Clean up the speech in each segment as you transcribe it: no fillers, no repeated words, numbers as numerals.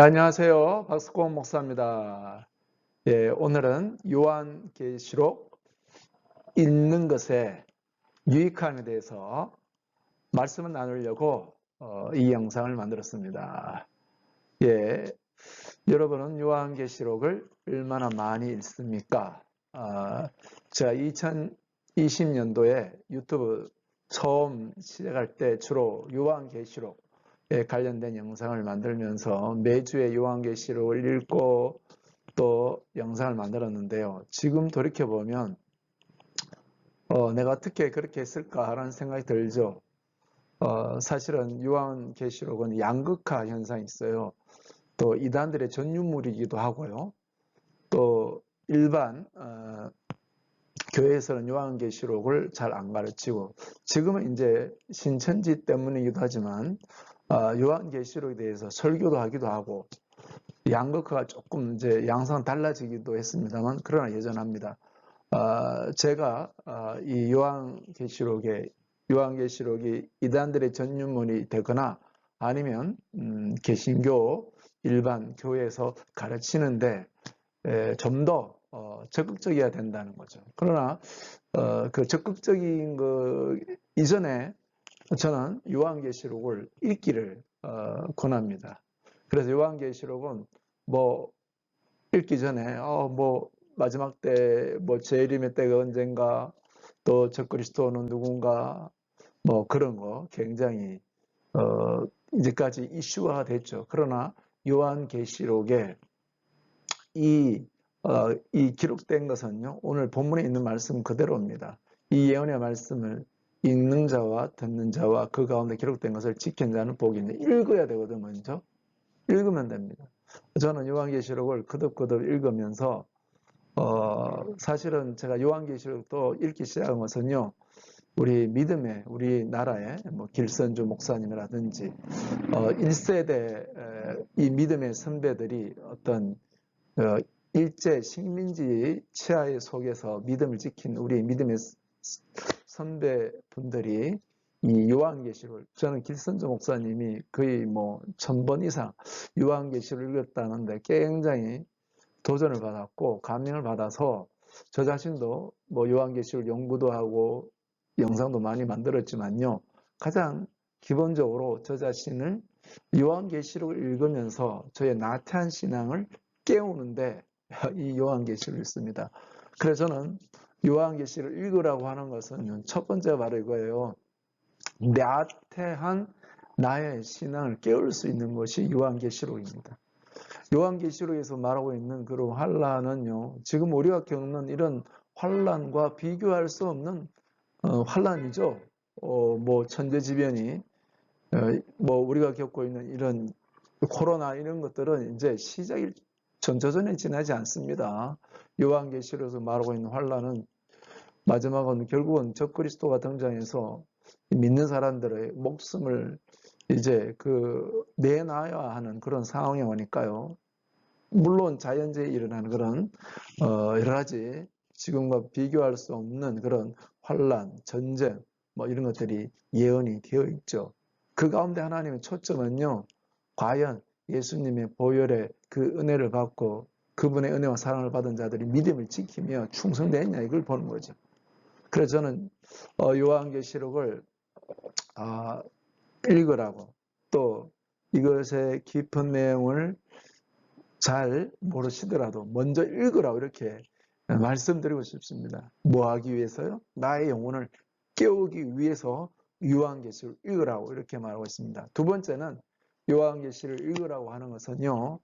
안녕하세요. 박수공 목사입니다. 오늘은 요한계시록 읽는 것의 유익함에 대해서 말씀을 나누려고 이 영상을 만들었습니다. 여러분은 요한계시록을 얼마나 많이 읽습니까? 제가 2020년도에 유튜브 처음 시작할 때 주로 요한계시록에 관련된 영상을 만들면서 매주에 요한계시록을 읽고 또 영상을 만들었는데요. 지금 돌이켜보면 내가 어떻게 그렇게 했을까라는 생각이 들죠. 사실은 요한계시록은 양극화 현상이 있어요. 또 이단들의 전유물이기도 하고요. 또 일반 교회에서는 요한계시록을 잘 안 가르치고, 지금은 이제 신천지 때문이기도 하지만 요한계시록에 대해서 설교도 하기도 하고, 양극화가 조금 이제 양상 달라지기도 했습니다만, 그러나 여전합니다. 제가 이 요한계시록이 이단들의 전유물이 되거나 아니면 개신교 일반 교회에서 가르치는데 좀 더 적극적이어야 된다는 거죠. 그러나 그 적극적인 거 이전에 저는 요한계시록을 읽기를 권합니다. 그래서 요한계시록은 뭐 읽기 전에 뭐 마지막 때 뭐 재림의 때가 언젠가, 또 적그리스도는 누군가, 뭐 그런 거 굉장히 이제까지 이슈화가 됐죠. 그러나 요한계시록에 이 기록된 것은요, 오늘 본문에 있는 말씀 그대로입니다. 이 예언의 말씀을 읽는 자와 듣는 자와 그 가운데 기록된 것을 지킨 자는 복이 있네. 읽어야 되거든, 먼저. 읽으면 됩니다. 저는 요한계시록을 거듭거듭 읽으면서 사실은 제가 요한계시록도 읽기 시작한 것은요, 우리나라의 뭐 길선주 목사님이라든지 1세대 이 믿음의 선배들이 어떤 일제 식민지 치하에 속에서 믿음을 지킨 우리 믿음의 선배분들이 이 요한계시록을, 저는 길선주 목사님이 거의 뭐 1000번 이상 요한계시록을 읽었다는데 굉장히 도전을 받았고 감명을 받아서 저 자신도 뭐 요한계시록 연구도 하고 영상도 많이 만들었지만요, 가장 기본적으로 저 자신을 요한계시록을 읽으면서 저의 나태한 신앙을 깨우는데 이 요한계시록을 읽습니다. 그래서 저는 요한계시록을 읽으라고 하는 것은 첫 번째가 바로 이거예요. 나태한 나의 신앙을 깨울 수 있는 것이 요한계시록입니다. 요한계시록에서 말하고 있는 그런 환란은요, 지금 우리가 겪는 이런 환란과 비교할 수 없는 환란이죠. 뭐 천재지변이 뭐 우리가 겪고 있는 이런 코로나 이런 것들은 이제 시작이 전저전에 지나지 않습니다. 요한계시록에서 말하고 있는 환란은 마지막은 결국은 적그리스도가 등장해서 믿는 사람들의 목숨을 이제 내놔야 하는 그런 상황이 오니까요. 물론 자연재해에 일어나는 그런 여러 가지 지금과 비교할 수 없는 그런 환란, 전쟁 뭐 이런 것들이 예언이 되어 있죠. 그 가운데 하나님의 초점은요, 과연 예수님의 보혈의 그 은혜를 받고 그분의 은혜와 사랑을 받은 자들이 믿음을 지키며 충성되었냐, 이걸 보는 거죠. 그래서 저는 요한계시록을 읽으라고, 또 이것의 깊은 내용을 잘 모르시더라도 먼저 읽으라고 이렇게 말씀드리고 싶습니다. 뭐 하기 위해서요? 나의 영혼을 깨우기 위해서 요한계시를 읽으라고 이렇게 말하고 있습니다. 두 번째는 요한계시를 읽으라고 하는 것은요,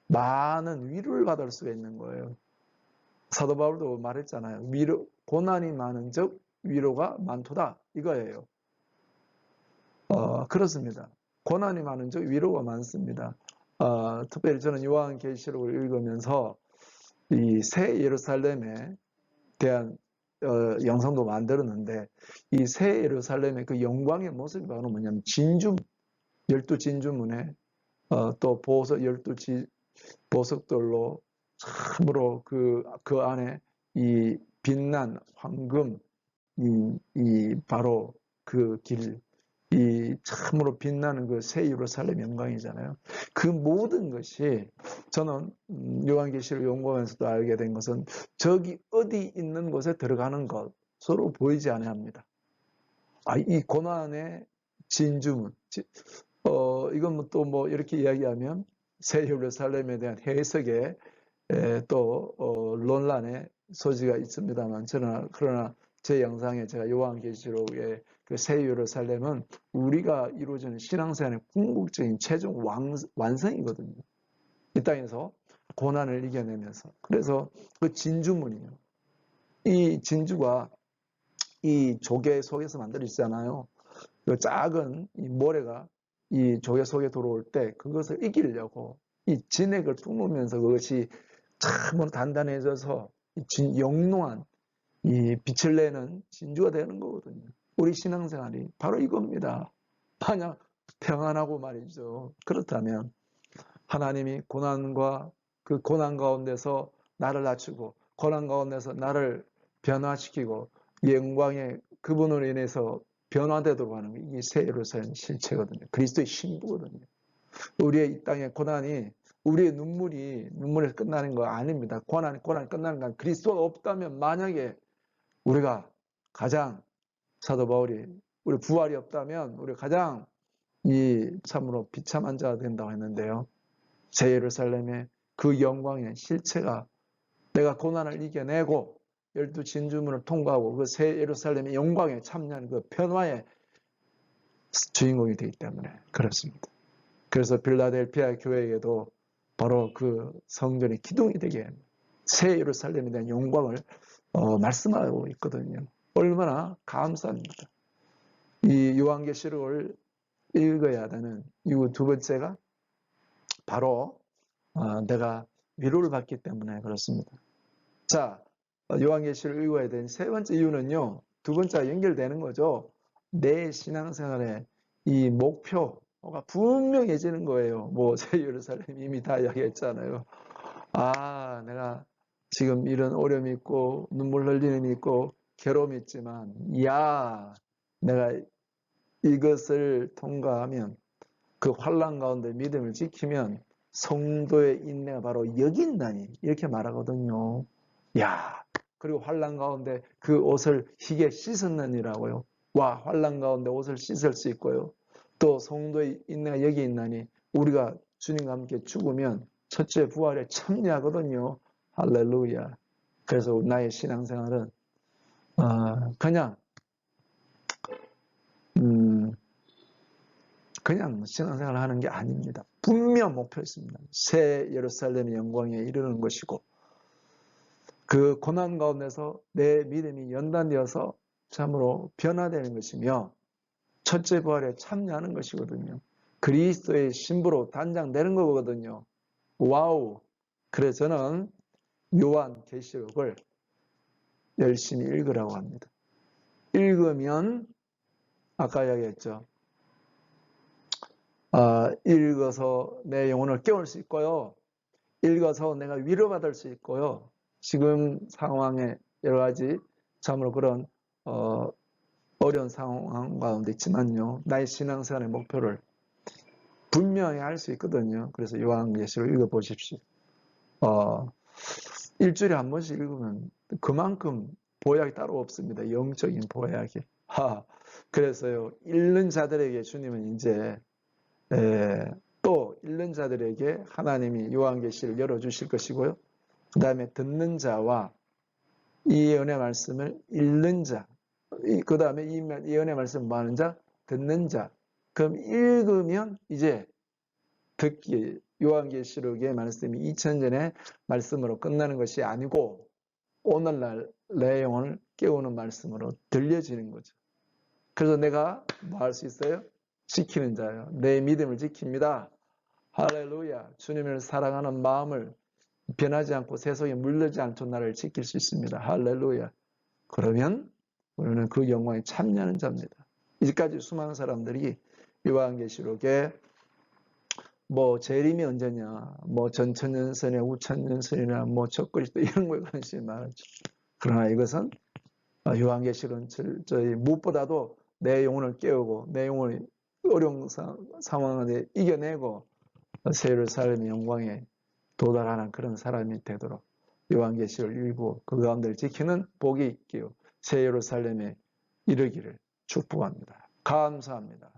많은 위로를 받을 수가 있는 거예요. 사도 바울도 말했잖아요. 고난이 많은 즉 위로가 많도다, 이거예요. 그렇습니다. 고난이 많은 즉 위로가 많습니다. 특별히 저는 요한계시록을 읽으면서 이 새 예루살렘에 대한 영상도 만들었는데, 이 새 예루살렘의 그 영광의 모습이 바로 뭐냐면 진주, 12진주문에 또 보석, 12보석들로 참으로 그 안에 이 빛난 황금, 이 바로 그 길, 이 참으로 빛나는 그 새 예루살렘 영광이잖아요. 그 모든 것이 저는 요한계시를 연구하면서도 알게 된 것은 저기 어디 있는 곳에 들어가는 것으로 보이지 아니합니다. 이 고난의 진주문. 이건 또 뭐 이렇게 이야기하면 새 예루살렘에 대한 해석에 또 논란의 소지가 있습니다만 그러나 제 영상에 제가 요한계시록의 그 새 예루살렘은 우리가 이루어지는 신앙생활의 궁극적인 최종 완성이거든요. 이 땅에서 고난을 이겨내면서. 그래서 그 진주문이에요. 이 진주가 이 조개 속에서 만들어지잖아요. 그 작은 이 모래가 이 조개 속에 들어올 때 그것을 이기려고 이 진액을 뿜으면서 그것이 참으로 단단해져서 영롱한 이 빛을 내는 진주가 되는 거거든요. 우리 신앙생활이 바로 이겁니다. 만약 평안하고 말이죠. 그렇다면 하나님이 고난과 그 고난 가운데서 나를 낮추고 고난 가운데서 나를 변화시키고 영광의 그분으로 인해서 변화되도록 하는 게 이게 새 예루살렘 실체거든요. 그리스도의 신부거든요. 우리의 이 땅의 고난이 우리의 눈물에서 끝나는 거 아닙니다. 고난이 끝나는 건 그리스도가 없다면 만약에 우리가 가장 사도 바울이 우리 부활이 없다면 우리 가장 이 참으로 비참한 자가 된다고 했는데요. 새 예루살렘의 그 영광의 실체가 내가 고난을 이겨내고 12진주문을 통과하고 그 새 예루살렘의 영광에 참여하는 그 변화의 주인공이 되기 때문에 그렇습니다. 그래서 빌라델피아 교회에도 바로 그 성전의 기둥이 되게 새 예루살렘에 대한 영광을 말씀하고 있거든요. 얼마나 감사합니다. 이 요한계시록을 읽어야 되는 이유 두 번째가 바로 내가 위로를 받기 때문에 그렇습니다. 자, 요한계시를 읽어야 되는 세 번째 이유는요. 두 번째가 연결되는 거죠. 내 신앙생활의 이 목표가 분명해지는 거예요. 뭐 새 예루살렘 이미 다 이야기했잖아요. 내가 지금 이런 어려움이 있고 눈물 흘리는 있고 괴로움이 있지만 내가 이것을 통과하면 그 환난 가운데 믿음을 지키면 성도의 인내가 바로 여기 있나니 이렇게 말하거든요. 그리고 환난 가운데 그 옷을 희게 씻었느니라고요. 환난 가운데 옷을 씻을 수 있고요. 또 성도의 인내가 여기 있나니 우리가 주님과 함께 죽으면 첫째 부활에 참여하거든요. 할렐루야. 그래서 나의 신앙생활은 그냥 신앙생활을 하는 게 아닙니다. 분명 목표 있습니다. 새 예루살렘의 영광에 이르는 것이고 그 고난 가운데서 내 믿음이 연단되어서 참으로 변화되는 것이며 첫째 부활에 참여하는 것이거든요. 그리스도의 신부로 단장되는 거거든요. 와우. 그래서 저는 요한계시록을 열심히 읽으라고 합니다. 읽으면 아까 이야기했죠. 읽어서 내 영혼을 깨울 수 있고요. 읽어서 내가 위로받을 수 있고요. 지금 상황에 여러 가지 참으로 그런 어려운 상황 가운데 있지만요. 나의 신앙생활의 목표를 분명히 할 수 있거든요. 그래서 요한계시록 읽어보십시오. 일주일에 한 번씩 읽으면 그만큼 보약이 따로 없습니다. 영적인 보약이. 그래서요. 읽는 자들에게 주님은 이제 또 읽는 자들에게 하나님이 요한계시를 열어주실 것이고요. 그 다음에 듣는 자와 이 예언의 말씀을 읽는 자, 그 다음에 이 예언의 말씀을 뭐 하는 자? 듣는 자. 그럼 읽으면 이제 듣기, 요한계시록의 말씀이 2000년의 말씀으로 끝나는 것이 아니고 오늘날 내 영혼을 깨우는 말씀으로 들려지는 거죠. 그래서 내가 뭐 할 수 있어요? 지키는 자예요. 내 믿음을 지킵니다. 할렐루야. 주님을 사랑하는 마음을 변하지 않고 세속에 물들지 않던 나를 지킬 수 있습니다. 할렐루야. 그러면 우리는 그 영광에 참여하는 자입니다. 이제까지 수많은 사람들이 요한계시록에 뭐 재림이 언제냐, 뭐 전천년선이나 우천년선이나 뭐 적그리스도 이런 거에 관심이 많았죠. 그러나 이것은 요한계시록은 저희 무엇보다도 내 영혼을 깨우고 내 영혼을 어려운 상황을 이겨내고 새 예루살렘의 영광에 도달하는 그런 사람이 되도록 요한계시를 읽고 그 가운데를 지키는 복이 있기요 새 예루살렘에 이르기를 축복합니다. 감사합니다.